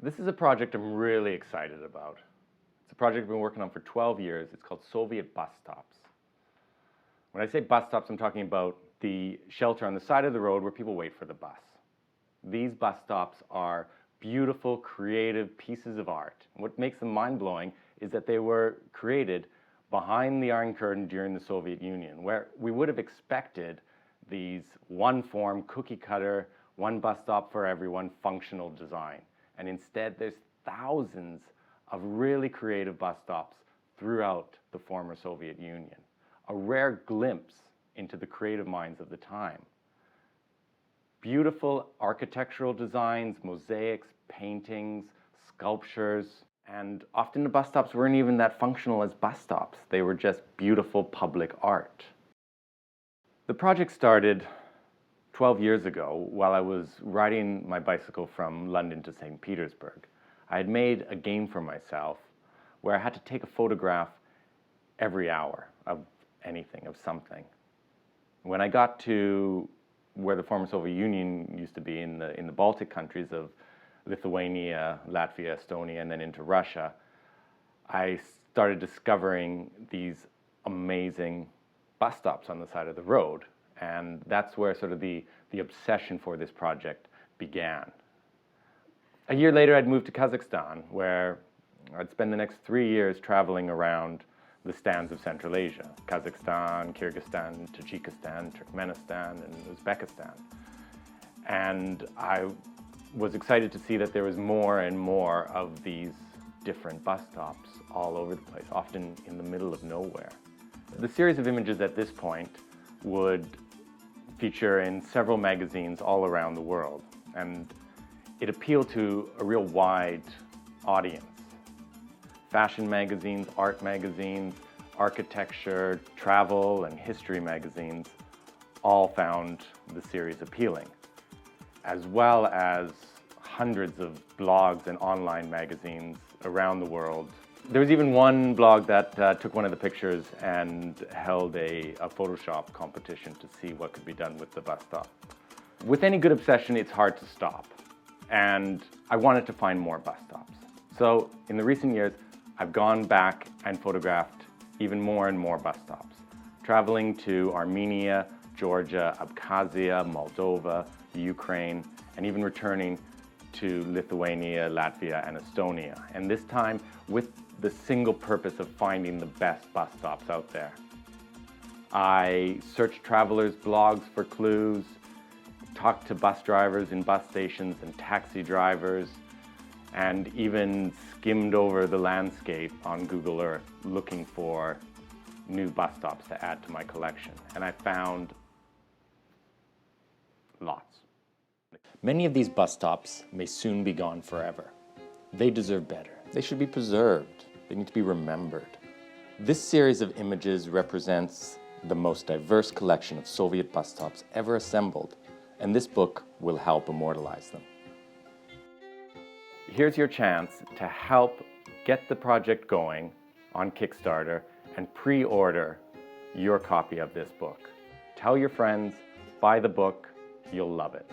This is a project I'm really excited about. It's a project I've been working on for 12 years. It's called Soviet bus stops. When I say bus stops, I'm talking about the shelter on the side of the road where people wait for the bus. These bus stops are beautiful, creative pieces of art. And what makes them mind-blowing is that they were created behind the Iron Curtain during the Soviet Union, where we would have expected these one-form, cookie-cutter, one bus stop for everyone functional design. And instead, there's thousands of really creative bus stops throughout the former Soviet Union. A rare glimpse into the creative minds of the time. Beautiful architectural designs, mosaics, paintings, sculptures, and often the bus stops weren't even that functional as bus stops. They were just beautiful public art. The project started 12 years ago while I was riding my bicycle from London to St. Petersburg. I had made a game for myself where I had to take a photograph every hour of anything, of something. When I got to where the former Soviet Union used to be in the Baltic countries of Lithuania, Latvia, Estonia, and then into Russia, I started discovering these amazing bus stops on the side of the road. And that's where sort of the obsession for this project began. A year later, I'd moved to Kazakhstan, where I'd spend the next 3 years traveling around the stands of Central Asia: Kazakhstan, Kyrgyzstan, Tajikistan, Turkmenistan, and Uzbekistan. And I was excited to see that there was more and more of these different bus stops all over the place, often in the middle of nowhere. The series of images at this point would feature in several magazines all around the world, and it appealed to a real wide audience. Fashion magazines, art magazines, architecture, travel, and history magazines all found the series appealing, as well as hundreds of blogs and online magazines around the world. There was even one blog that took one of the pictures and held a Photoshop competition to see what could be done with the bus stop. With any good obsession, it's hard to stop. And I wanted to find more bus stops. So in the recent years, I've gone back and photographed even more and more bus stops, traveling to Armenia, Georgia, Abkhazia, Moldova, Ukraine, and even returning to Lithuania, Latvia, and Estonia. And this time with the single purpose of finding the best bus stops out there. I searched travelers' blogs for clues, talked to bus drivers in bus stations and taxi drivers, and even skimmed over the landscape on Google Earth looking for new bus stops to add to my collection. And I found lots. Many of these bus stops may soon be gone forever. They deserve better. They should be preserved. They need to be remembered. This series of images represents the most diverse collection of Soviet bus stops ever assembled, and this book will help immortalize them. Here's your chance to help get the project going on Kickstarter and pre-order your copy of this book. Tell your friends, buy the book, you'll love it.